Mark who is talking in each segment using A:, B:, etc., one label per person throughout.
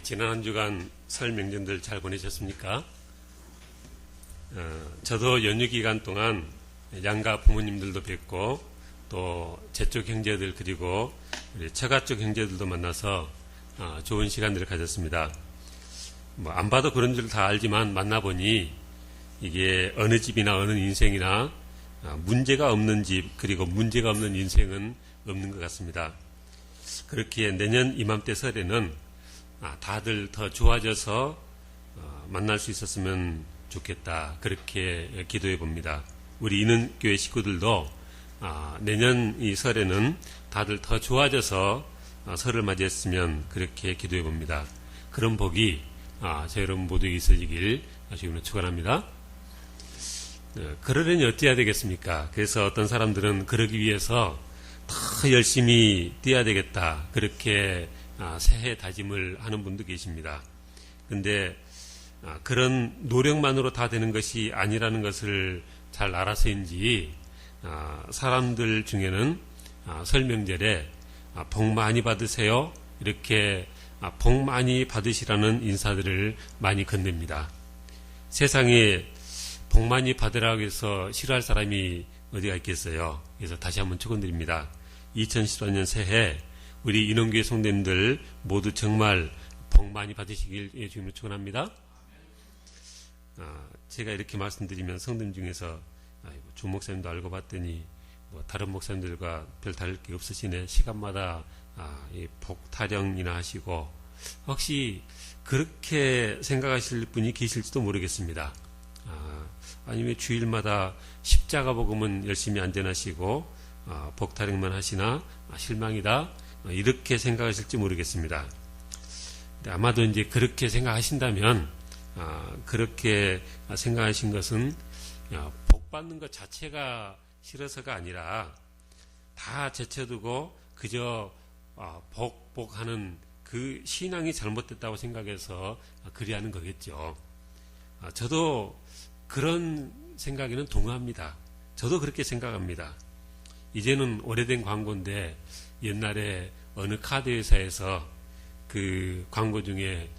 A: 지난 한 주간 설 명절들 잘 보내셨습니까? 저도 연휴 기간 동안 양가 부모님들도 뵙고 또 제 쪽 형제들 그리고 우리 처가 쪽 형제들도 만나서 좋은 시간들을 가졌습니다. 안 봐도 그런 줄 다 알지만 만나보니 이게 어느 집이나 어느 인생이나 문제가 없는 집 그리고 문제가 없는 인생은 없는 것 같습니다. 그렇기에 내년 이맘때 설에는 다들 더 좋아져서 만날 수 있었으면 좋겠다. 그렇게 기도해 봅니다. 우리 인은교회 식구들도 내년 이 설에는 다들 더 좋아져서 설을 맞이했으면 그렇게 기도해 봅니다. 그런 복이 저희 여러분 모두에게 있어지길 주님으로 축원합니다. 그러려니 어떻게 해야 되겠습니까? 그래서 어떤 사람들은 그러기 위해서 더 열심히 뛰어야 되겠다. 그렇게 새해 다짐을 하는 분도 계십니다. 근데 그런 노력만으로 다 되는 것이 아니라는 것을 잘 알아서인지 사람들 중에는 설 명절에 복 많이 받으세요. 이렇게 복 많이 받으시라는 인사들을 많이 건넵니다. 세상에 복 많이 받으라고 해서 싫어할 사람이 어디가 있겠어요. 그래서 다시 한번 축원드립니다. 2014년 새해 우리 인원교회 성도님들 모두 정말 복 많이 받으시길 주님으로 축원합니다. 제가 이렇게 말씀드리면 성도님 중에서 주 목사님도 알고 봤더니 다른 목사님들과 별 다를 게 없으시네. 시간마다 복 타령이나 하시고 혹시 그렇게 생각하실 분이 계실지도 모르겠습니다. 아니면 주일마다 십자가 복음은 열심히 안전하시고 복 타령만 하시나 실망이다. 이렇게 생각하실지 모르겠습니다. 아마도 이제 그렇게 생각하신다면 그렇게 생각하신 것은 복 받는 것 자체가 싫어서가 아니라 다 제쳐두고 그저 복하는 그 신앙이 잘못됐다고 생각해서 그리하는 거겠죠. 저도 그런 생각에는 동의합니다. 저도 그렇게 생각합니다. 이제는 오래된 광고인데 옛날에 어느 카드 회사에서 그 광고 중에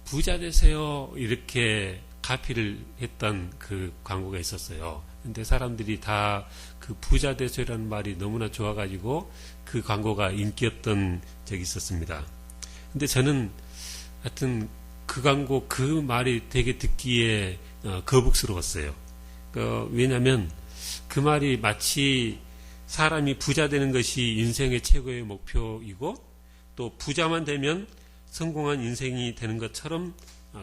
A: 부자 되세요 이렇게 가피를 했던 그 광고가 있었어요. 근데 사람들이 다 그 부자 되세요라는 말이 너무나 좋아가지고 그 광고가 인기였던 적이 있었습니다. 근데 저는 하여튼 그 광고 그 말이 되게 듣기에 거북스러웠어요. 왜냐하면 그 말이 마치 사람이 부자 되는 것이 인생의 최고의 목표이고 또 부자만 되면 성공한 인생이 되는 것처럼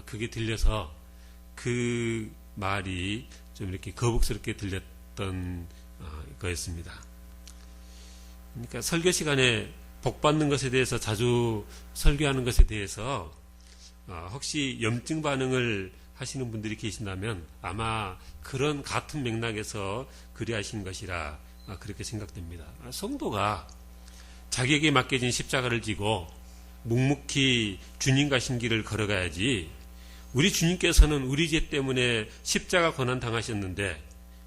A: 그게 들려서 그 말이 좀 이렇게 거북스럽게 들렸던 거였습니다. 그러니까 설교 시간에 복 받는 것에 대해서 자주 설교하는 것에 대해서 혹시 염증 반응을 하시는 분들이 계신다면 아마 그런 같은 맥락에서 그리하신 것이라 그렇게 생각됩니다. 성도가 자기에게 맡겨진 십자가를 지고 묵묵히 주님과 신길을 걸어가야지 우리 주님께서는 우리 죄 때문에 십자가 고난 당하셨는데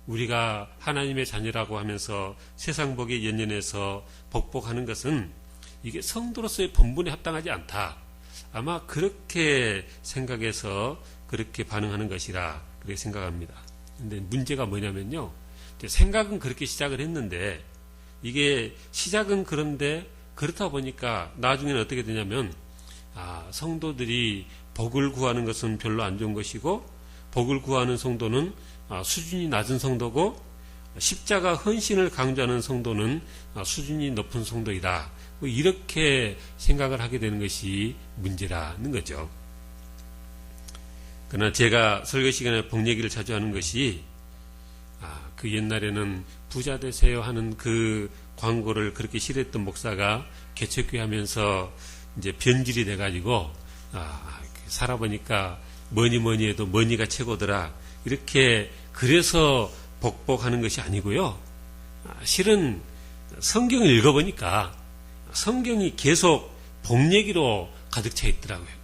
A: 우리가 하나님의 자녀라고 하면서 세상 복에 연연해서 복복하는 것은 이게 성도로서의 본분에 합당하지 않다. 아마 그렇게 생각해서 그렇게 반응하는 것이라 그렇게 생각합니다. 근데 문제가 뭐냐면요. 생각은 그렇게 시작을 했는데 이게 시작은 그런데 그렇다 보니까 나중에는 어떻게 되냐면 성도들이 복을 구하는 것은 별로 안 좋은 것이고 복을 구하는 성도는 수준이 낮은 성도고 십자가 헌신을 강조하는 성도는 수준이 높은 성도이다. 이렇게 생각을 하게 되는 것이 문제라는 거죠. 그러나 제가 설교 시간에 복 얘기를 자주 하는 것이 그 옛날에는 부자 되세요 하는 그 광고를 그렇게 싫어했던 목사가 개척교회 하면서 이제 변질이 돼가지고 살아보니까 뭐니 해도 머니가 최고더라. 이렇게 그래서 복복하는 것이 아니고요. 실은 성경을 읽어보니까 성경이 계속 복 얘기로 가득 차 있더라고요.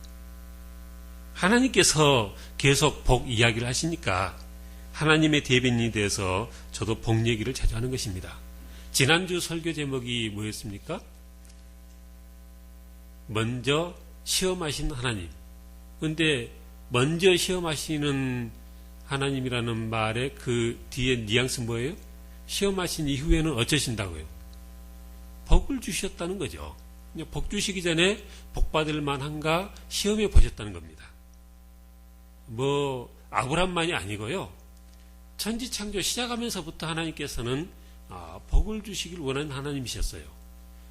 A: 하나님께서 계속 복 이야기를 하시니까 하나님의 대변인이 돼서 저도 복 얘기를 자주 하는 것입니다. 지난주 설교 제목이 뭐였습니까? 먼저 시험하신 하나님. 근데 먼저 시험하시는 하나님이라는 말의 그 뒤에 뉘앙스 뭐예요? 시험하신 이후에는 어쩌신다고요? 복을 주셨다는 거죠. 복 주시기 전에 복 받을 만한가 시험해 보셨다는 겁니다. 아브람만이 아니고요. 천지창조 시작하면서부터 하나님께서는 복을 주시길 원하는 하나님이셨어요.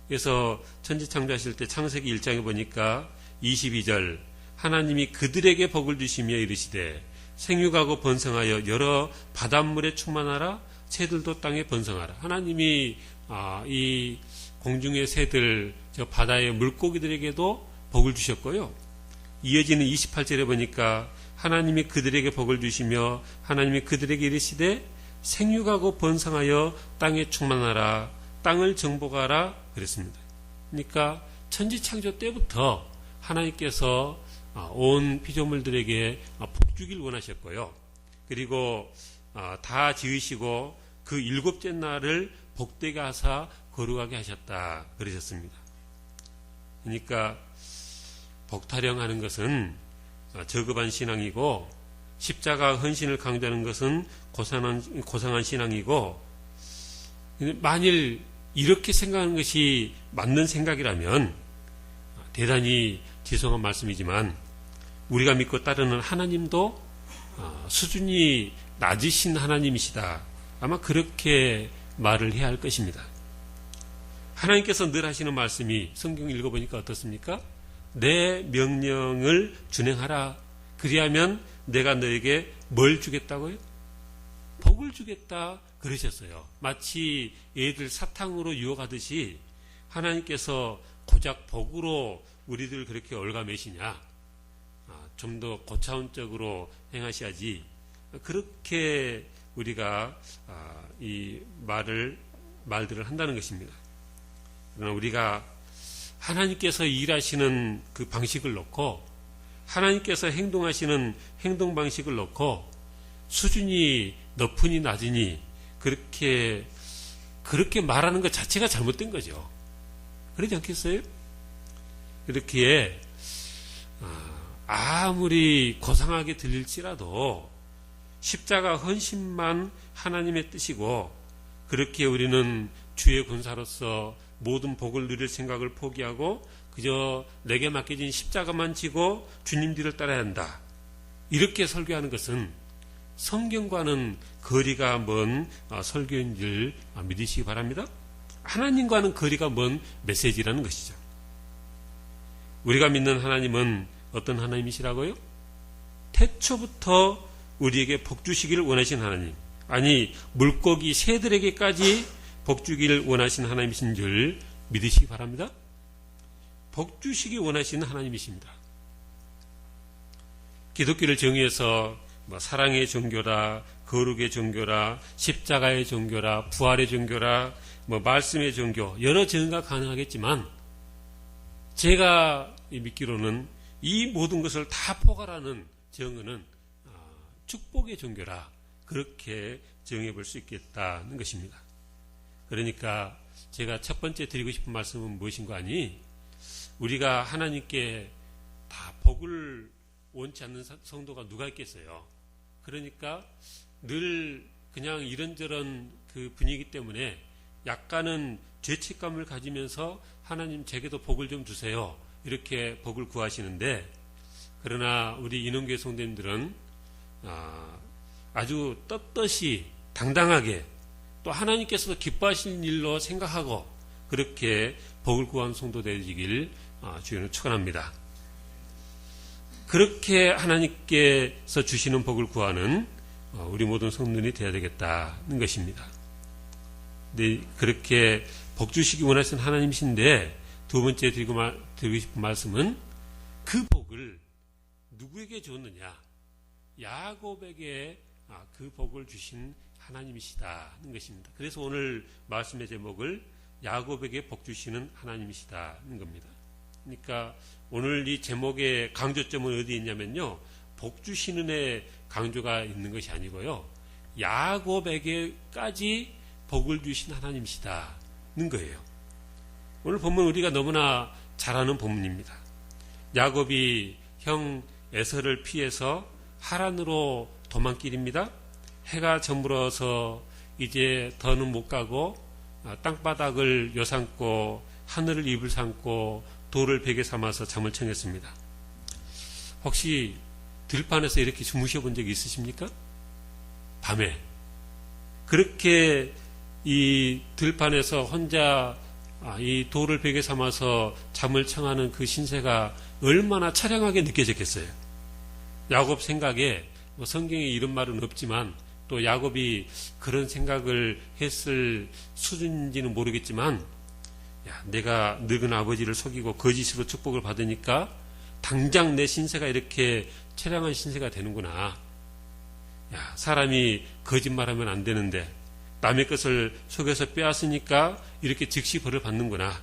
A: 그래서 천지창조하실 때 창세기 1장에 보니까 22절 하나님이 그들에게 복을 주시며 이르시되 생육하고 번성하여 여러 바닷물에 충만하라 새들도 땅에 번성하라. 하나님이 이 공중의 새들 저 바다의 물고기들에게도 복을 주셨고요. 이어지는 28절에 보니까 하나님이 그들에게 복을 주시며 하나님이 그들에게 이르시되 생육하고 번성하여 땅에 충만하라 땅을 정복하라 그랬습니다. 그러니까 천지창조 때부터 하나님께서 온 피조물들에게 복 주길 원하셨고요. 그리고 다 지으시고 그 일곱째 날을 복되게 하사 거룩하게 하셨다 그러셨습니다. 그러니까 복타령하는 것은 저급한 신앙이고 십자가 헌신을 강조하는 것은 고상한 신앙이고, 만일 이렇게 생각하는 것이 맞는 생각이라면 대단히 죄송한 말씀이지만 우리가 믿고 따르는 하나님도 수준이 낮으신 하나님이시다. 아마 그렇게 말을 해야 할 것입니다. 하나님께서 늘 하시는 말씀이 성경 읽어보니까 어떻습니까? 내 명령을 준행하라. 그리하면 내가 너에게 뭘 주겠다고요? 복을 주겠다 그러셨어요. 마치 애들 사탕으로 유혹하듯이 하나님께서 고작 복으로 우리들 그렇게 얼가매시냐? 좀 더 고차원적으로 행하셔야지. 그렇게 우리가 이 말들을 한다는 것입니다. 그러나 우리가 하나님께서 일하시는 그 방식을 놓고 하나님께서 행동하시는 행동 방식을 놓고 수준이 높으니 낮으니 그렇게 말하는 것 자체가 잘못된 거죠. 그러지 않겠어요? 그렇기에 아무리 고상하게 들릴지라도 십자가 헌신만 하나님의 뜻이고, 그렇게 우리는 주의 군사로서 모든 복을 누릴 생각을 포기하고 그저 내게 맡겨진 십자가만 지고 주님 뒤를 따라야 한다. 이렇게 설교하는 것은 성경과는 거리가 먼 설교인 줄 믿으시기 바랍니다. 하나님과는 거리가 먼 메시지라는 것이죠. 우리가 믿는 하나님은 어떤 하나님이시라고요? 태초부터 우리에게 복 주시기를 원하신 하나님, 아니 물고기 새들에게까지 복 주기를 원하신 하나님이신 줄 믿으시기 바랍니다. 복 주시기 원하시는 하나님이십니다. 기독교를 정의해서 사랑의 종교라, 거룩의 종교라, 십자가의 종교라, 부활의 종교라, 말씀의 종교, 여러 정의가 가능하겠지만 제가 믿기로는 이 모든 것을 다 포괄하는 정의는 축복의 종교라, 그렇게 정해 볼 수 있겠다는 것입니다. 그러니까 제가 첫 번째 드리고 싶은 말씀은 무엇인가 하니, 우리가 하나님께 다 복을 원치 않는 성도가 누가 있겠어요. 그러니까 늘 그냥 이런저런 그 분위기 때문에 약간은 죄책감을 가지면서 하나님 제게도 복을 좀 주세요, 이렇게 복을 구하시는데, 그러나 우리 인원교회 성도님들은 아주 떳떳이 당당하게 또 하나님께서도 기뻐하시는 일로 생각하고 그렇게 복을 구한 성도 되시길 주님은 축원합니다. 그렇게 하나님께서 주시는 복을 구하는 우리 모든 성도들이 되어야 되겠다는 것입니다. 네, 그렇게 복 주시기 원하시는 하나님이신데, 두 번째 드리고 싶은 말씀은 그 복을 누구에게 줬느냐? 야곱에게 그 복을 주신 하나님이시다는 것입니다. 그래서 오늘 말씀의 제목을 야곱에게 복 주시는 하나님이시다는 겁니다. 그러니까 오늘 이 제목의 강조점은 어디에 있냐면요, 복 주시는 에 강조가 있는 것이 아니고요, 야곱에게까지 복을 주신 하나님이시다는 거예요. 오늘 본문 우리가 너무나 잘 아는 본문입니다. 야곱이 형 에서를 피해서 하란으로 도망길입니다. 해가 저물어서 이제 더는 못 가고 땅바닥을 요삼고 하늘을 이불 삼고 돌을 베개 삼아서 잠을 청했습니다. 혹시 들판에서 이렇게 주무셔 본 적이 있으십니까? 밤에 그렇게 이 들판에서 혼자 이 돌을 베개 삼아서 잠을 청하는 그 신세가 얼마나 처량하게 느껴졌겠어요. 야곱 생각에 성경에 이런 말은 없지만 또 야곱이 그런 생각을 했을 수준인지는 모르겠지만, 내가 늙은 아버지를 속이고 거짓으로 축복을 받으니까 당장 내 신세가 이렇게 처량한 신세가 되는구나. 사람이 거짓말하면 안 되는데 남의 것을 속여서 빼앗으니까 이렇게 즉시 벌을 받는구나.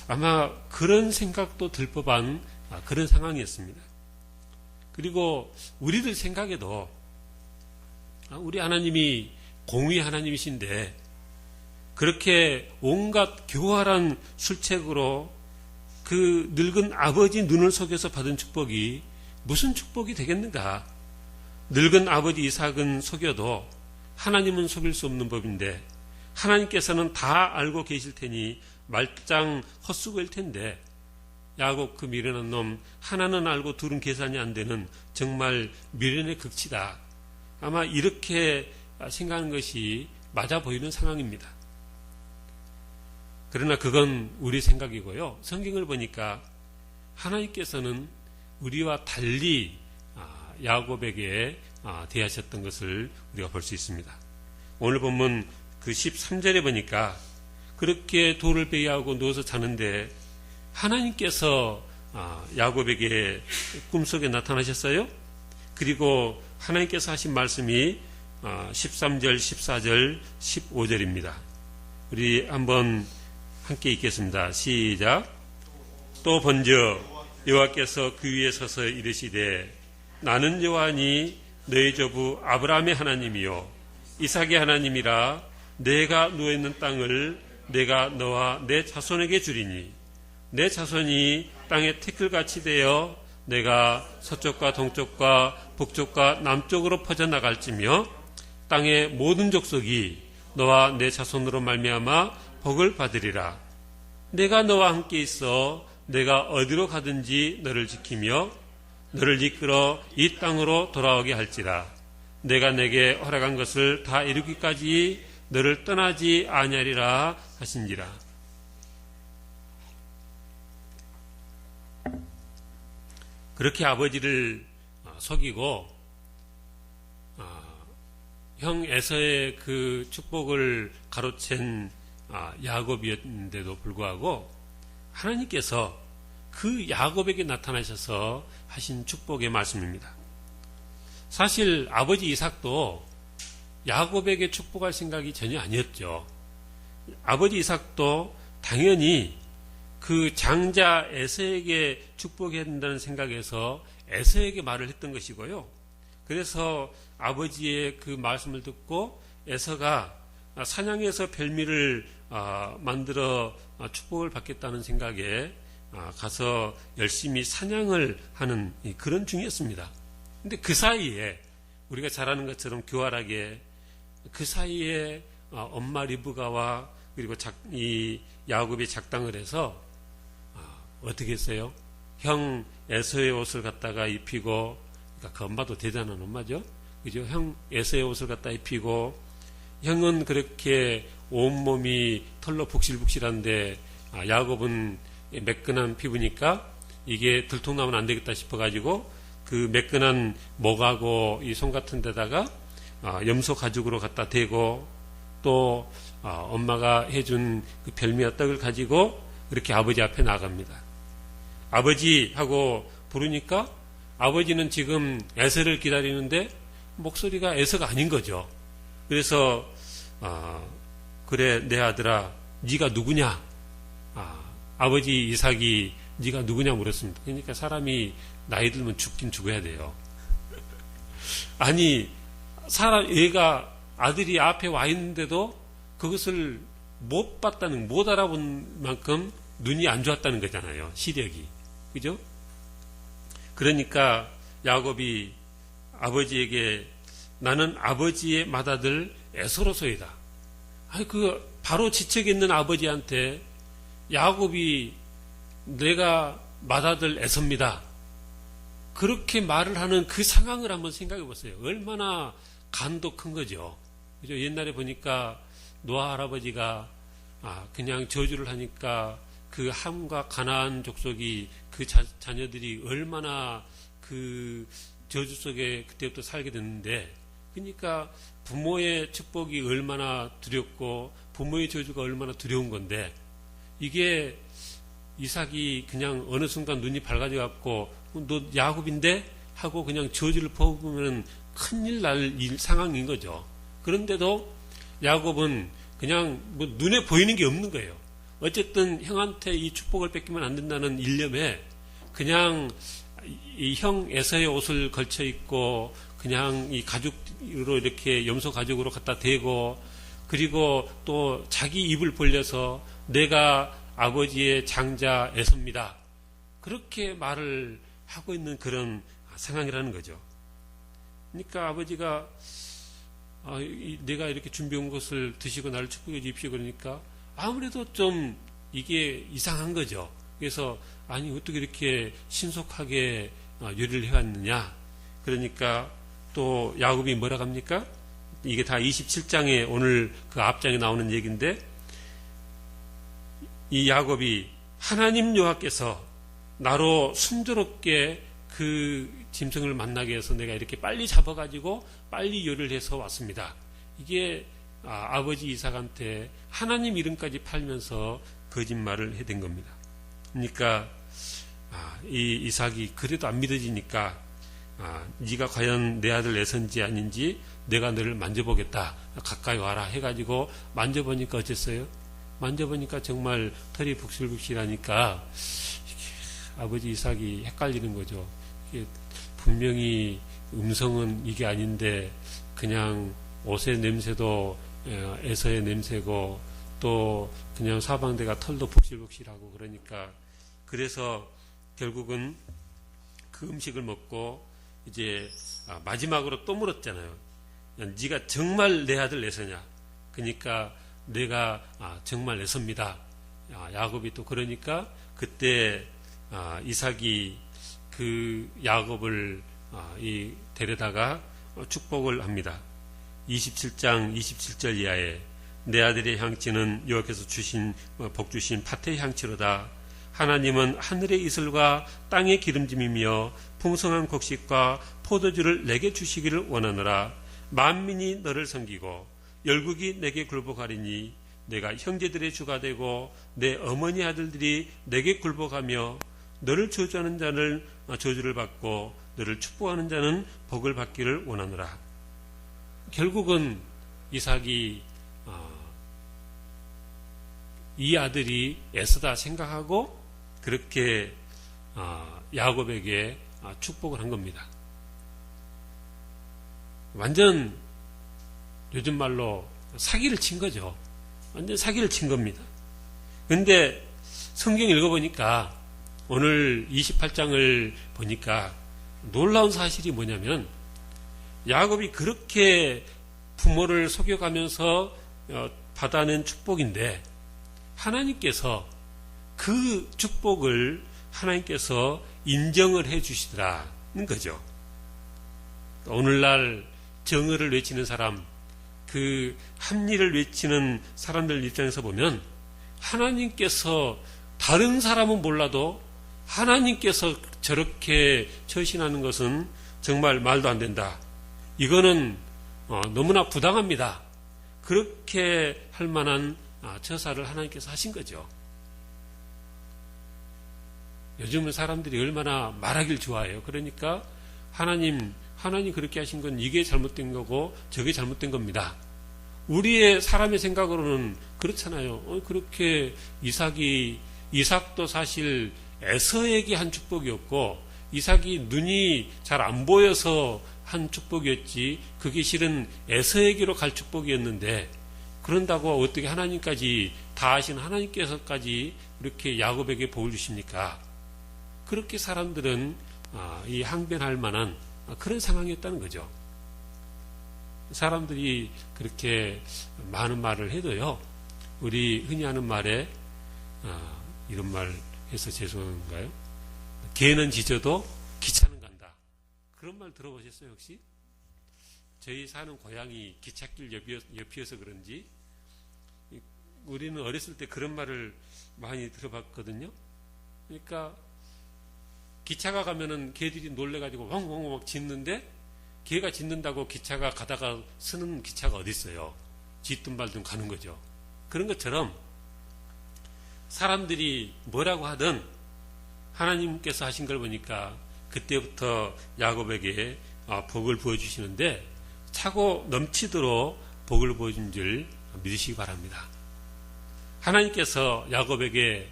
A: 아마 그런 생각도 들 법한 그런 상황이었습니다. 그리고 우리들 생각에도 우리 하나님이 공의 하나님이신데 그렇게 온갖 교활한 술책으로 그 늙은 아버지 눈을 속여서 받은 축복이 무슨 축복이 되겠는가? 늙은 아버지 이삭은 속여도 하나님은 속일 수 없는 법인데 하나님께서는 다 알고 계실 테니 말짱 헛수고일 텐데 야곱 그 미련한 놈 하나는 알고 둘은 계산이 안 되는 정말 미련의 극치다. 아마 이렇게 생각하는 것이 맞아 보이는 상황입니다. 그러나 그건 우리 생각이고요. 성경을 보니까 하나님께서는 우리와 달리 야곱에게 대하셨던 것을 우리가 볼 수 있습니다. 오늘 본문 그 13절에 보니까 그렇게 돌을 베이하고 누워서 자는데 하나님께서 야곱에게 꿈속에 나타나셨어요. 그리고 하나님께서 하신 말씀이 13절, 14절, 15절입니다. 우리 한번 함께 읽겠습니다. 시작. 또 번져 여호와께서 그 위에 서서 이르시되 나는 여호와니 너희 조부 아브라함의 하나님이요 이삭의 하나님이라. 내가 누워있는 땅을 내가 너와 내 자손에게 주리니 내 자손이 땅에 티끌같이 되어 내가 서쪽과 동쪽과 북쪽과 남쪽으로 퍼져나갈지며 땅의 모든 족속이 너와 내 자손으로 말미암아 복을 받으리라. 내가 너와 함께 있어 내가 어디로 가든지 너를 지키며 너를 이끌어 이 땅으로 돌아오게 할지라. 내가 내게 허락한 것을 다 이루기까지 너를 떠나지 아니하리라 하신지라. 그렇게 아버지를 속이고 형 에서의 그 축복을 가로챈 야곱이었는데도 불구하고 하나님께서 그 야곱에게 나타나셔서 하신 축복의 말씀입니다. 사실 아버지 이삭도 야곱에게 축복할 생각이 전혀 아니었죠. 아버지 이삭도 당연히 그 장자 에서에게 축복해야 된다는 생각에서 에서에게 말을 했던 것이고요. 그래서 아버지의 그 말씀을 듣고 에서가 사냥해서 별미를 만들어 축복을 받겠다는 생각에 가서 열심히 사냥을 하는 그런 중이었습니다. 근데 그 사이에 우리가 잘 아는 것처럼 교활하게 그 사이에 엄마 리브가와 그리고 이 야곱이 작당을 해서 어떻게 했어요? 형 에서의 옷을 갖다가 입히고, 그러니까 그 엄마도 대단한 엄마죠. 그죠? 형 에서의 옷을 갖다 입히고, 형은 그렇게 온몸이 털로 북실북실한데 야곱은 매끈한 피부니까 이게 들통나면 안 되겠다 싶어가지고 그 매끈한 목하고 이 손 같은 데다가 염소 가죽으로 갖다 대고 또 엄마가 해준 그 별미와 떡을 가지고 이렇게 아버지 앞에 나갑니다. 아버지 하고 부르니까 아버지는 지금 에서를 기다리는데 목소리가 에서가 아닌 거죠. 그래서 그래 내 아들아 네가 누구냐? 아버지 이삭이 네가 누구냐 물었습니다. 그러니까 사람이 나이 들면 죽긴 죽어야 돼요. 아니 얘가 아들이 앞에 와 있는데도 그것을 못 봤다는, 못 알아본 만큼 눈이 안 좋았다는 거잖아요. 시력이. 그죠? 그러니까 야곱이 아버지에게 나는 아버지의 맏아들 에서로소이다. 바로 지책에 있는 아버지한테 야곱이 내가 맏아들 에서입니다. 그렇게 말을 하는 그 상황을 한번 생각해 보세요. 얼마나 간도 큰 거죠. 그죠? 옛날에 보니까 노아 할아버지가 그냥 저주를 하니까 그 함과 가나안 족속이 그 자녀들이 얼마나 그 저주 속에 그때부터 살게 됐는데, 그러니까 부모의 축복이 얼마나 두렵고 부모의 저주가 얼마나 두려운 건데, 이게 이삭이 그냥 어느 순간 눈이 밝아져 갖고 너 야곱인데 하고 그냥 저주를 퍼부으면 큰일 날 상황인 거죠. 그런데도 야곱은 그냥 뭐 눈에 보이는 게 없는 거예요. 어쨌든 형한테 이 축복을 뺏기면 안 된다는 일념에 그냥 이 형 에서의 옷을 걸쳐 입고 그냥 이 가죽으로 이렇게 염소 가죽으로 갖다 대고, 그리고 또 자기 입을 벌려서 내가 아버지의 장자 에서입니다. 그렇게 말을 하고 있는 그런 상황이라는 거죠. 그러니까 아버지가 내가 이렇게 준비한 것을 드시고 나를 축복해 주십시오. 그러니까 아무래도 좀 이게 이상한 거죠. 그래서 아니 어떻게 이렇게 신속하게 요리를 해왔느냐. 그러니까 또 야곱이 뭐라고 합니까? 이게 다 27장에 오늘 그 앞장에 나오는 얘기인데, 이 야곱이 하나님 여호와께서 나로 순조롭게 그 짐승을 만나게 해서 내가 이렇게 빨리 잡아가지고 빨리 요리를 해서 왔습니다. 이게 아버지 이삭한테 하나님 이름까지 팔면서 거짓말을 해댄 겁니다. 그러니까 이 이삭이 그래도 안 믿어지니까 네가 과연 내 아들 에서인지 아닌지 내가 너를 만져보겠다. 가까이 와라 해가지고 만져보니까 어땠어요? 만져보니까 정말 털이 북실북실하니까 아버지 이삭이 헷갈리는 거죠. 이게 분명히 음성은 이게 아닌데 그냥 옷의 냄새도 에서의 냄새고 또 그냥 사방대가 털도 북실북실하고, 그러니까 그래서 결국은 그 음식을 먹고 이제 마지막으로 또 물었잖아요. 네가 정말 내 아들 에서냐? 그러니까 내가 정말 에서입니다. 야곱이 또 그러니까 그때 이삭이 그 야곱을 데려다가 축복을 합니다. 27장 27절 이하에 내 아들의 향치는 여호와께서 주신 복 주신 밭의 향치로다. 하나님은 하늘의 이슬과 땅의 기름짐이며 풍성한 곡식과 포도주를 내게 주시기를 원하노라. 만민이 너를 섬기고 열국이 내게 굴복하리니 내가 형제들의 주가 되고 내 어머니 아들들이 내게 굴복하며 너를 저주하는 자는 저주를 받고 너를 축복하는 자는 복을 받기를 원하노라. 결국은 이삭이 이 아들이 에서다 생각하고 그렇게 야곱에게 축복을 한 겁니다. 완전 요즘 말로 사기를 친 거죠. 완전 사기를 친 겁니다. 그런데 성경 읽어보니까 오늘 28장을 보니까 놀라운 사실이 뭐냐면 야곱이 그렇게 부모를 속여가면서 받아낸 축복인데 하나님께서 그 축복을 하나님께서 인정을 해 주시더라는 거죠. 오늘날 정의를 외치는 사람, 그 합리를 외치는 사람들 입장에서 보면 하나님께서 다른 사람은 몰라도 하나님께서 저렇게 처신하는 것은 정말 말도 안 된다. 이거는 너무나 부당합니다. 그렇게 할 만한 처사를 하나님께서 하신 거죠. 요즘은 사람들이 얼마나 말하길 좋아해요. 그러니까 하나님 그렇게 하신 건 이게 잘못된 거고 저게 잘못된 겁니다. 우리의 사람의 생각으로는 그렇잖아요. 그렇게 이삭도 사실 에서에게 한 축복이었고 이삭이 눈이 잘 안 보여서 한 축복이었지 그게 실은 에서에게로 갈 축복이었는데 그런다고 어떻게 하나님까지 다 아신 하나님께서까지 이렇게 야곱에게 복을 주십니까? 그렇게 사람들은 이 항변할 만한 그런 상황이었다는 거죠. 사람들이 그렇게 많은 말을 해도요, 우리 흔히 하는 말에 이런 말 해서 죄송한가요? 개는 짖어도 기차는 간다. 그런 말 들어보셨어요, 혹시? 저희 사는 고향이 기찻길 옆이어서 그런지 우리는 어렸을 때 그런 말을 많이 들어봤거든요. 그러니까 기차가 가면은 개들이 놀래가지고 왕왕왕 막 짖는데, 개가 짖는다고 기차가 가다가 서는 기차가 어디 있어요? 짖든 말든 가는 거죠. 그런 것처럼 사람들이 뭐라고 하든 하나님께서 하신 걸 보니까 그때부터 야곱에게 복을 부어주시는데, 차고 넘치도록 복을 부어준 줄 믿으시기 바랍니다. 하나님께서 야곱에게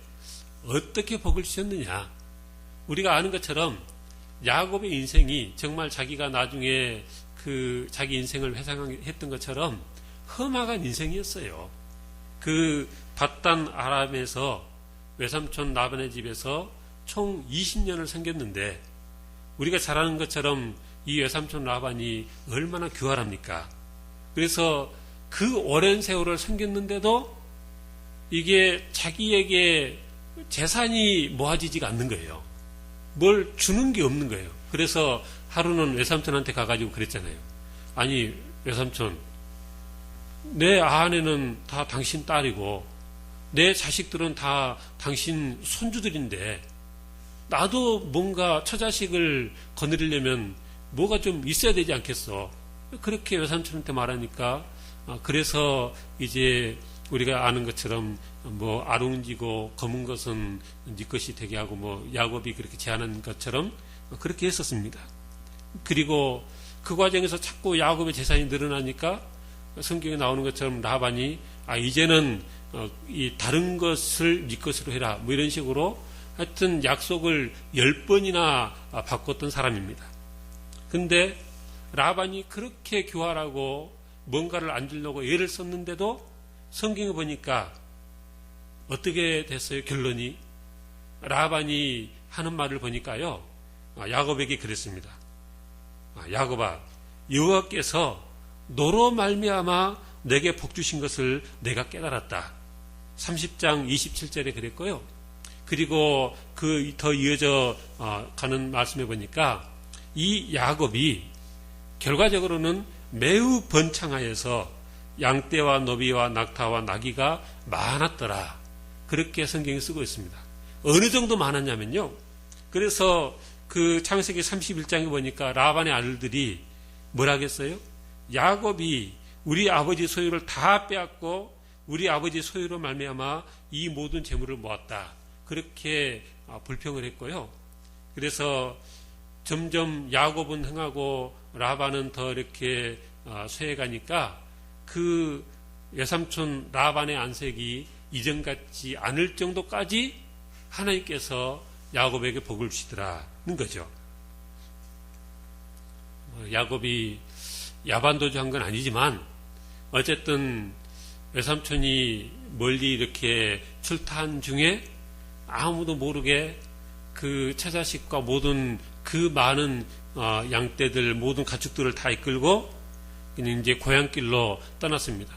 A: 어떻게 복을 주셨느냐? 우리가 아는 것처럼 야곱의 인생이 정말 자기가 나중에 그 자기 인생을 회상했던 것처럼 험악한 인생이었어요. 그 밧단 아람에서 외삼촌 라반의 집에서 총 20년을 섬겼는데, 우리가 잘 아는 것처럼 이 외삼촌 라반이 얼마나 교활합니까? 그래서 그 오랜 세월을 섬겼는데도 이게 자기에게 재산이 모아지지가 않는 거예요. 뭘 주는 게 없는 거예요. 그래서 하루는 외삼촌한테 가가지고 그랬잖아요. 아니, 외삼촌, 내 아내는 다 당신 딸이고 내 자식들은 다 당신 손주들인데 나도 뭔가 처자식을 거느리려면 뭐가 좀 있어야 되지 않겠어? 그렇게 외삼촌한테 말하니까, 그래서 이제 우리가 아는 것처럼 뭐 아롱지고 검은 것은 네 것이 되게 하고 뭐 야곱이 그렇게 제안한 것처럼 그렇게 했었습니다. 그리고 그 과정에서 자꾸 야곱의 재산이 늘어나니까 성경에 나오는 것처럼 라반이 이제는 이 다른 것을 네 것으로 해라 뭐 이런 식으로 하여튼 약속을 10번이나 바꿨던 사람입니다. 근데 라반이 그렇게 교활하고 뭔가를 안 주려고 애를 썼는데도 성경에 보니까 어떻게 됐어요? 결론이 라반이 하는 말을 보니까요, 야곱에게 그랬습니다. 야곱아, 여호와께서 너로 말미암아 내게 복 주신 것을 내가 깨달았다. 30장 27절에 그랬고요. 그리고 그 더 이어져 가는 말씀에 보니까 이 야곱이 결과적으로는 매우 번창하여서 양떼와 노비와 낙타와 나귀가 많았더라. 그렇게 성경이 쓰고 있습니다. 어느 정도 많았냐면요, 그래서 그 창세기 31장에 보니까 라반의 아들들이 뭐라 하겠어요? 야곱이 우리 아버지 소유를 다 빼앗고 우리 아버지 소유로 말미암아 이 모든 재물을 모았다. 그렇게 불평을 했고요. 그래서 점점 야곱은 흥하고 라반은 더 이렇게 쇠해가니까 그 외삼촌 라반의 안색이 이전 같지 않을 정도까지 하나님께서 야곱에게 복을 주시더라는 거죠. 야곱이 야반도주한 건 아니지만 어쨌든 외삼촌이 멀리 이렇게 출타한 중에 아무도 모르게 그 처자식과 모든 그 많은 양떼들 모든 가축들을 다 이끌고 그냥 이제 고향길로 떠났습니다.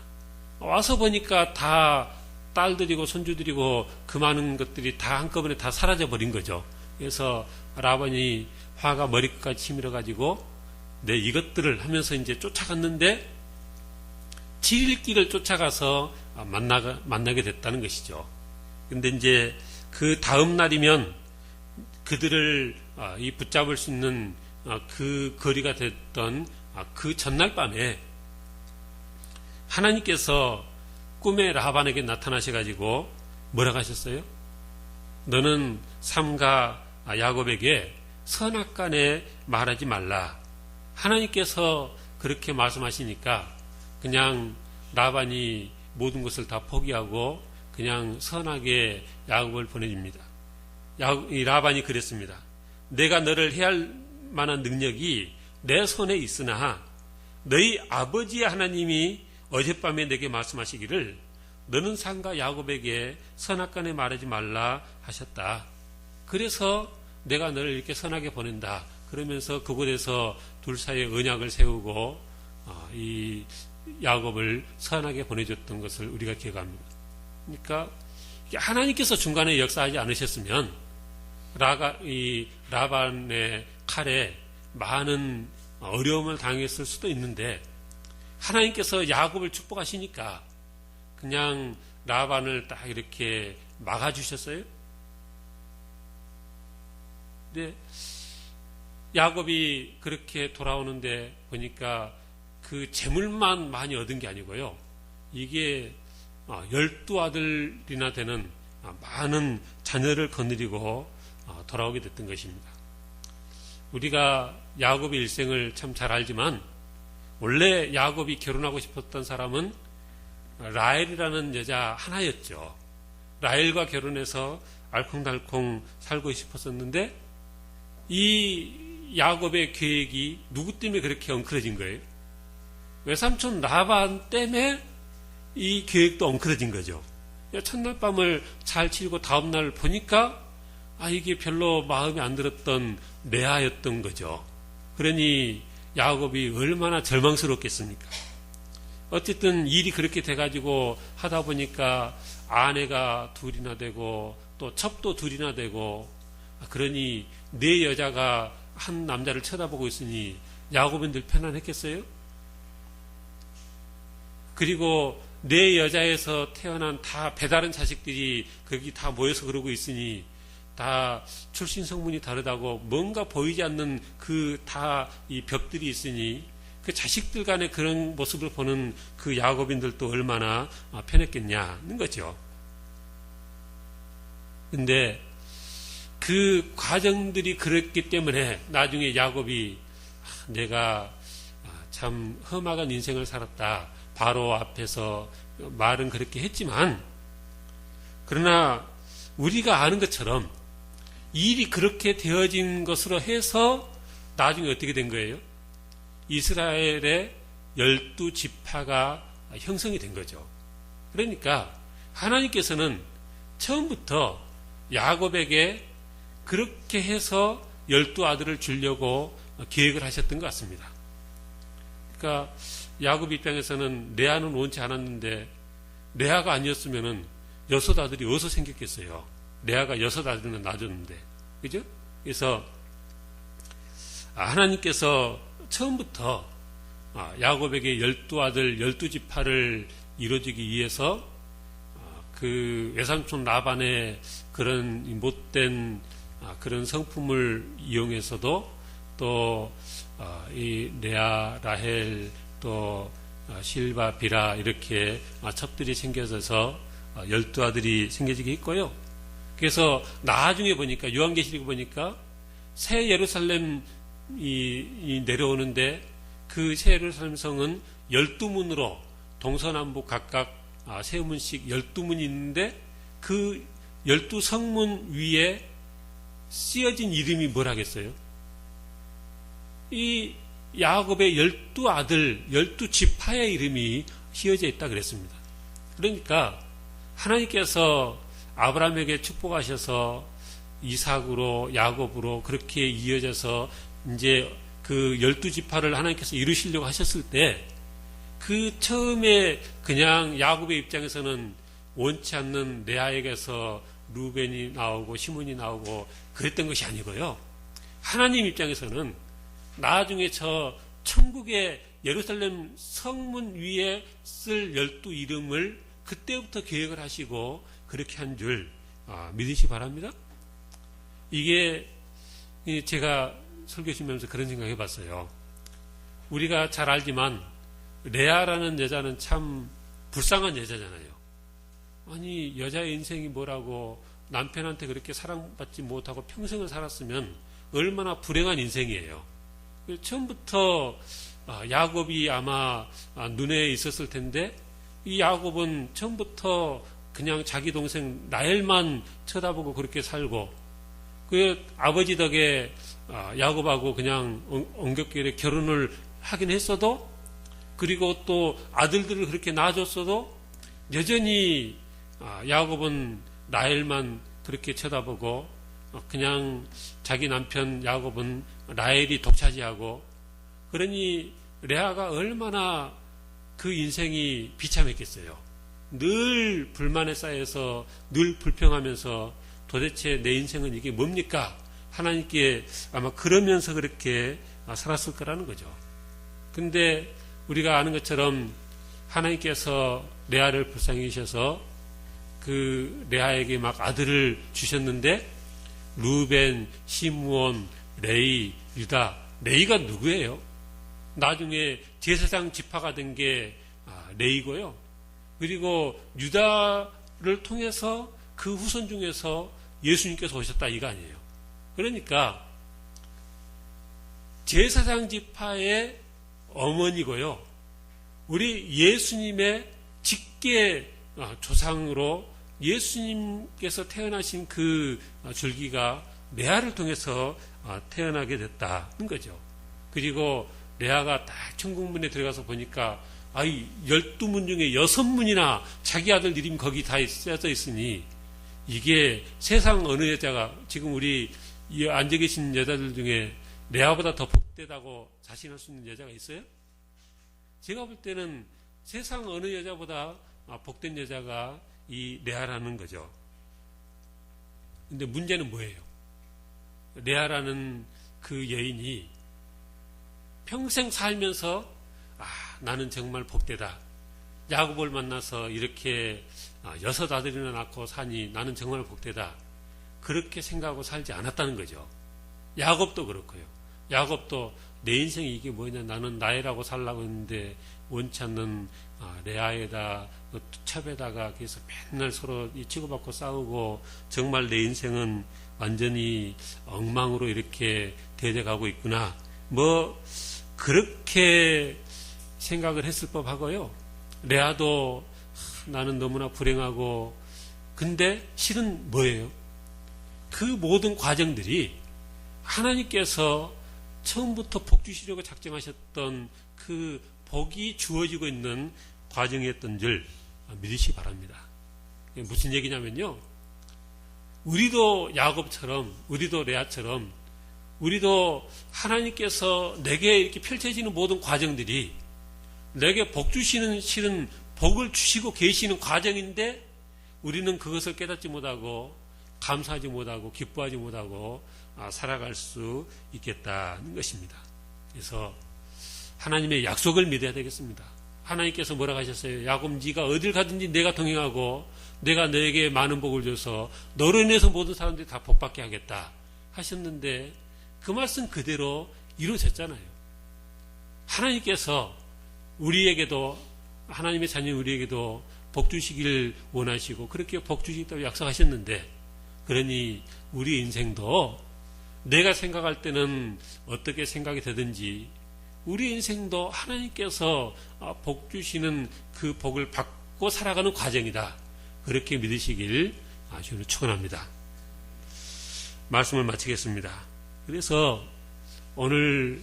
A: 와서 보니까 다 딸들이고 손주들이고 그 많은 것들이 다 한꺼번에 다 사라져 버린 거죠. 그래서 라반이 화가 머리끝까지 치밀어 가지고 내 이것들을 하면서 이제 쫓아갔는데 7일 길을 쫓아가서 만나게 됐다는 것이죠. 근데 이제 그 다음 날이면 그들을 붙잡을 수 있는 그 거리가 됐던 그 전날 밤에 하나님께서 꿈에 라반에게 나타나셔가지고 뭐라고 하셨어요? 너는 삼가 야곱에게 선악간에 말하지 말라. 하나님께서 그렇게 말씀하시니까 그냥 라반이 모든 것을 다 포기하고 그냥 선하게 야곱을 보내줍니다. 이 라반이 그랬습니다. 내가 너를 해할 만한 능력이 내 손에 있으나 너희 아버지의 하나님이 어젯밤에 내게 말씀하시기를 너는 상가 야곱에게 선악간에 말하지 말라 하셨다. 그래서 내가 너를 이렇게 선하게 보낸다. 그러면서 그곳에서 둘 사이에 언약을 세우고 이 야곱을 선하게 보내줬던 것을 우리가 기억합니다. 그러니까 하나님께서 중간에 역사하지 않으셨으면 이 라반의 칼에 많은 어려움을 당했을 수도 있는데 하나님께서 야곱을 축복하시니까 그냥 라반을 딱 이렇게 막아주셨어요. 근데 야곱이 그렇게 돌아오는데 보니까 그 재물만 많이 얻은 게 아니고요. 이게 12아들이나 되는 많은 자녀를 거느리고 돌아오게 됐던 것입니다. 우리가 야곱의 일생을 참 잘 알지만 원래 야곱이 결혼하고 싶었던 사람은 라헬이라는 여자 하나였죠. 라헬과 결혼해서 알콩달콩 살고 싶었었는데 이 야곱의 계획이 누구 때문에 그렇게 엉클어진 거예요? 외삼촌 라반 때문에 이 계획도 엉클어진 거죠. 첫날 밤을 잘 치르고 다음날 보니까 이게 별로 마음에 안 들었던 레아였던 거죠. 그러니 야곱이 얼마나 절망스럽겠습니까? 어쨌든 일이 그렇게 돼가지고 하다 보니까 아내가 둘이나 되고 또 첩도 둘이나 되고 그러니 네 여자가 한 남자를 쳐다보고 있으니 야곱은 늘 편안했겠어요? 그리고 네 여자에서 태어난 다 배다른 자식들이 거기 다 모여서 그러고 있으니 다 출신 성분이 다르다고 뭔가 보이지 않는 그 다 이 벽들이 있으니 그 자식들 간의 그런 모습을 보는 그 야곱인들도 얼마나 편했겠냐는 거죠. 근데 그 과정들이 그랬기 때문에 나중에 야곱이 내가 참 험악한 인생을 살았다. 바로 앞에서 말은 그렇게 했지만 그러나 우리가 아는 것처럼 일이 그렇게 되어진 것으로 해서 나중에 어떻게 된 거예요? 이스라엘의 12지파가 형성이 된 거죠. 그러니까 하나님께서는 처음부터 야곱에게 그렇게 해서 12아들을 주려고 계획을 하셨던 것 같습니다. 그러니까 야곱 입장에서는 레아는 원치 않았는데 레아가 아니었으면 6아들이 어디서 생겼겠어요. 레아가 6아들은 낳아줬는데 그죠? 그래서 하나님께서 처음부터 야곱에게 12아들 12지파를 이루어지기 위해서 그 외삼촌 라반의 그런 못된 그런 성품을 이용해서도 또 이 레아, 라헬, 또 실바, 비라 이렇게 첩들이 생겨져서 12아들이 생겨지게 했고요. 그래서 나중에 보니까 요한계시록 보니까 새 예루살렘이 내려오는데 그 새 예루살렘 성은 12문으로 동서남북 각각 세문씩 12문이 있는데 그 12성문 위에 쓰여진 이름이 뭐라겠어요? 이 야곱의 12아들, 12지파의 이름이 휘어져 있다 그랬습니다. 그러니까 하나님께서 아브라함에게 축복하셔서 이삭으로 야곱으로 그렇게 이어져서 이제 그 12지파를 하나님께서 이루시려고 하셨을 때 그 처음에 그냥 야곱의 입장에서는 원치 않는 레아에게서 루벤이 나오고 시몬이 나오고 그랬던 것이 아니고요. 하나님 입장에서는 나중에 저 천국의 예루살렘 성문 위에 쓸 12 이름을 그때부터 계획을 하시고 그렇게 한 줄 믿으시기 바랍니다. 이게 제가 설교 주면서 그런 생각해 봤어요. 우리가 잘 알지만 레아라는 여자는 참 불쌍한 여자잖아요. 아니 여자의 인생이 뭐라고 남편한테 그렇게 사랑받지 못하고 평생을 살았으면 얼마나 불행한 인생이에요. 처음부터 야곱이 아마 눈에 있었을 텐데 이 야곱은 처음부터 그냥 자기 동생 라헬만 쳐다보고 그렇게 살고 그 아버지 덕에 야곱하고 그냥 엉겹결에 결혼을 하긴 했어도 그리고 또 아들들을 그렇게 낳아줬어도 여전히 야곱은 라헬만 그렇게 쳐다보고 그냥 자기 남편 야곱은 라헬이 독차지하고, 그러니 레아가 얼마나 그 인생이 비참했겠어요. 늘 불만에 쌓여서 늘 불평하면서 도대체 내 인생은 이게 뭡니까? 하나님께 아마 그러면서 그렇게 살았을 거라는 거죠. 근데 우리가 아는 것처럼 하나님께서 레아를 불쌍히 여기셔서 그 레아에게 막 아들을 주셨는데, 루벤, 시므온, 레위, 유다. 레위가 누구예요? 나중에 제사장 지파가 된 게 레위고요. 그리고 유다를 통해서 그 후손 중에서 예수님께서 오셨다 이거 아니에요. 그러니까 제사장 지파의 어머니고요. 우리 예수님의 직계 조상으로 예수님께서 태어나신 그 줄기가 레아를 통해서 태어나게 됐다는 거죠. 그리고 레아가 딱 천국문에 들어가서 보니까 12문 중에 6문이나 자기 아들 이름이 거기 다 쓰여져 있으니, 이게 세상 어느 여자가, 지금 우리 앉아 계신 여자들 중에 레아보다 더 복되다고 자신할 수 있는 여자가 있어요? 제가 볼 때는 세상 어느 여자보다 복된 여자가 이 레아라는 거죠. 근데 문제는 뭐예요? 레아라는 그 여인이 평생 살면서 나는 정말 복되다. 야곱을 만나서 이렇게 6 아들이나 낳고 사니 나는 정말 복되다. 그렇게 생각하고 살지 않았다는 거죠. 야곱도 그렇고요. 야곱도 내 인생이 이게 뭐냐, 나는 나이라고 살라고 했는데 원치 않는 레아에다 첩에다가 그래서 맨날 서로 치고받고 싸우고, 정말 내 인생은 완전히 엉망으로 이렇게 되어가고 있구나, 뭐 그렇게 생각을 했을 법하고요. 레아도 나는 너무나 불행하고, 근데 실은 뭐예요? 그 모든 과정들이 하나님께서 처음부터 복 주시려고 작정하셨던 그 복이 주어지고 있는 과정이었던 줄 믿으시기 바랍니다. 무슨 얘기냐면요, 우리도 야곱처럼, 우리도 레아처럼, 우리도 하나님께서 내게 이렇게 펼쳐지는 모든 과정들이 내게 복 주시는, 실은 복을 주시고 계시는 과정인데, 우리는 그것을 깨닫지 못하고 감사하지 못하고 기뻐하지 못하고 살아갈 수 있겠다는 것입니다. 그래서 하나님의 약속을 믿어야 되겠습니다. 하나님께서 뭐라고 하셨어요? 야곱, 네가 어딜 가든지 내가 동행하고 내가 너에게 많은 복을 줘서 너로 인해서 모든 사람들이 다 복받게 하겠다 하셨는데, 그 말씀 그대로 이루어졌잖아요. 하나님께서 우리에게도, 하나님의 자녀 우리에게도 복 주시길 원하시고 그렇게 복 주시겠다고 약속하셨는데, 그러니 우리 인생도 내가 생각할 때는 어떻게 생각이 되든지, 우리 인생도 하나님께서 복 주시는 그 복을 받고 살아가는 과정이다, 그렇게 믿으시길 저는 축원합니다. 말씀을 마치겠습니다. 그래서 오늘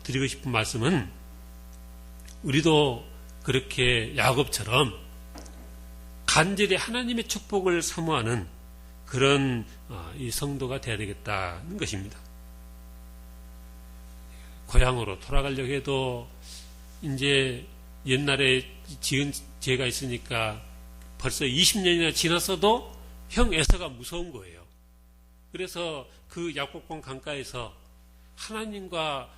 A: 드리고 싶은 말씀은, 우리도 그렇게 야곱처럼 간절히 하나님의 축복을 사모하는 그런 이 성도가 되어야 되겠다는 것입니다. 고향으로 돌아가려고 해도 이제 옛날에 지은 죄가 있으니까 벌써 20년이나 지났어도 형 에서가 무서운 거예요. 그래서 그 야복강 강가에서 하나님과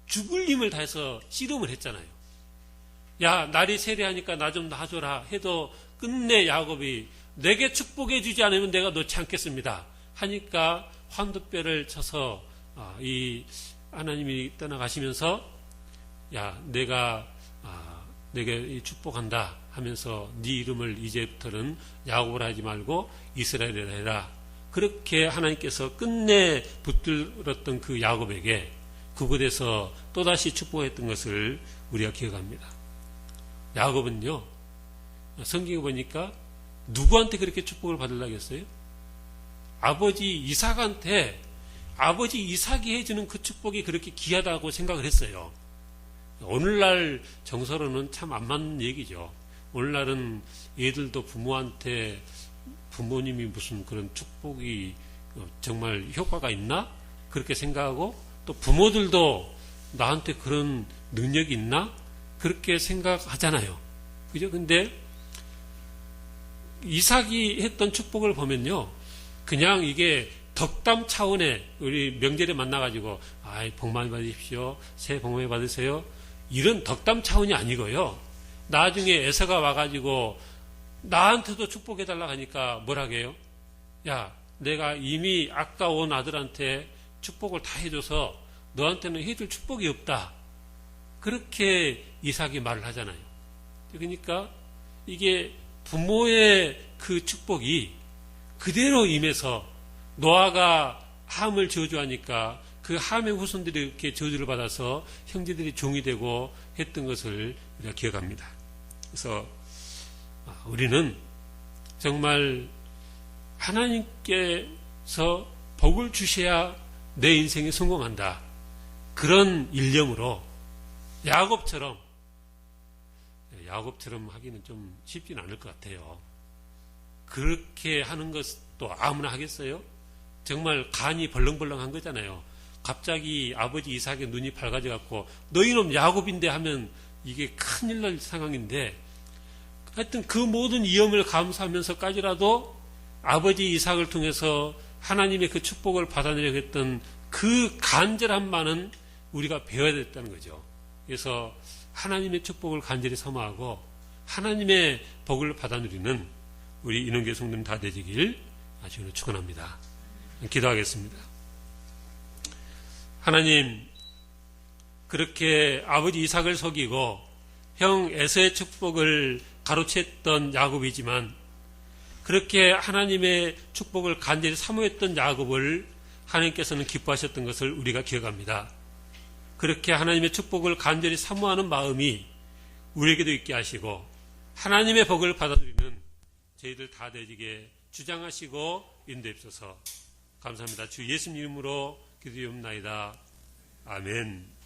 A: 죽을 힘을 다해서 씨름을 했잖아요. 야, 날이 세례하니까 나 좀 놔줘라 해도 끝내 야곱이 내게 축복해 주지 않으면 내가 놓지 않겠습니다 하니까 환두뼈를 쳐서 하나님이 떠나가시면서, 야, 내가 내게 축복한다 하면서 네 이름을 이제부터는 야곱을 하지 말고 이스라엘이라 해라. 그렇게 하나님께서 끝내 붙들었던 그 야곱에게 그곳에서 또다시 축복했던 것을 우리가 기억합니다. 야곱은요, 성경에 보니까 누구한테 그렇게 축복을 받으려겠어요? 아버지 이삭한테, 아버지 이삭이 해주는 그 축복이 그렇게 귀하다고 생각을 했어요. 오늘날 정서로는 참 안 맞는 얘기죠. 오늘날은 애들도 부모한테 부모님이 무슨 그런 축복이 정말 효과가 있나? 그렇게 생각하고 또 부모들도 나한테 그런 능력이 있나? 그렇게 생각하잖아요. 그죠? 근데 이삭이 했던 축복을 보면요. 그냥 이게 덕담 차원의 우리 명절에 만나가지고 복 많이 받으십시오. 새해 복 많이 받으세요. 이런 덕담 차원이 아니고요. 나중에 에서가 와가지고 나한테도 축복해달라고 하니까 뭐라 해요? 야, 내가 이미 아까 온 아들한테 축복을 다 해줘서 너한테는 해줄 축복이 없다. 그렇게 이삭이 말을 하잖아요. 그러니까 이게 부모의 그 축복이 그대로 임해서 노아가 함을 저주하니까 그 함의 후손들이 이렇게 저주를 받아서 형제들이 종이 되고 했던 것을 우리가 기억합니다. 그래서 우리는 정말 하나님께서 복을 주셔야 내 인생이 성공한다. 그런 일념으로 야곱처럼 하기는 좀 쉽지는 않을 것 같아요. 그렇게 하는 것도 아무나 하겠어요? 정말 간이 벌렁벌렁한 거잖아요. 갑자기 아버지 이삭의 눈이 밝아져 갖고 너희놈 야곱인데 하면 이게 큰일 날 상황인데 하여튼 그 모든 위험을 감수하면서까지라도 아버지 이삭을 통해서 하나님의 그 축복을 받아내려고 했던 그 간절함만은 우리가 배워야 됐다는 거죠. 그래서 하나님의 축복을 간절히 사모하고 하나님의 복을 받아 누리는 우리 인원교회 성도님 다 되시길 주로 축원합니다. 기도하겠습니다. 하나님, 그렇게 아버지 이삭을 속이고 형 에서의 축복을 가로챘던 야곱이지만 그렇게 하나님의 축복을 간절히 사모했던 야곱을 하나님께서는 기뻐하셨던 것을 우리가 기억합니다. 그렇게 하나님의 축복을 간절히 사모하는 마음이 우리에게도 있게 하시고 하나님의 복을 받아들이는 저희들 다 되시게 주장하시고 인도하옵소서. 감사합니다. 주 예수님 이름으로 기도하옵나이다. 아멘.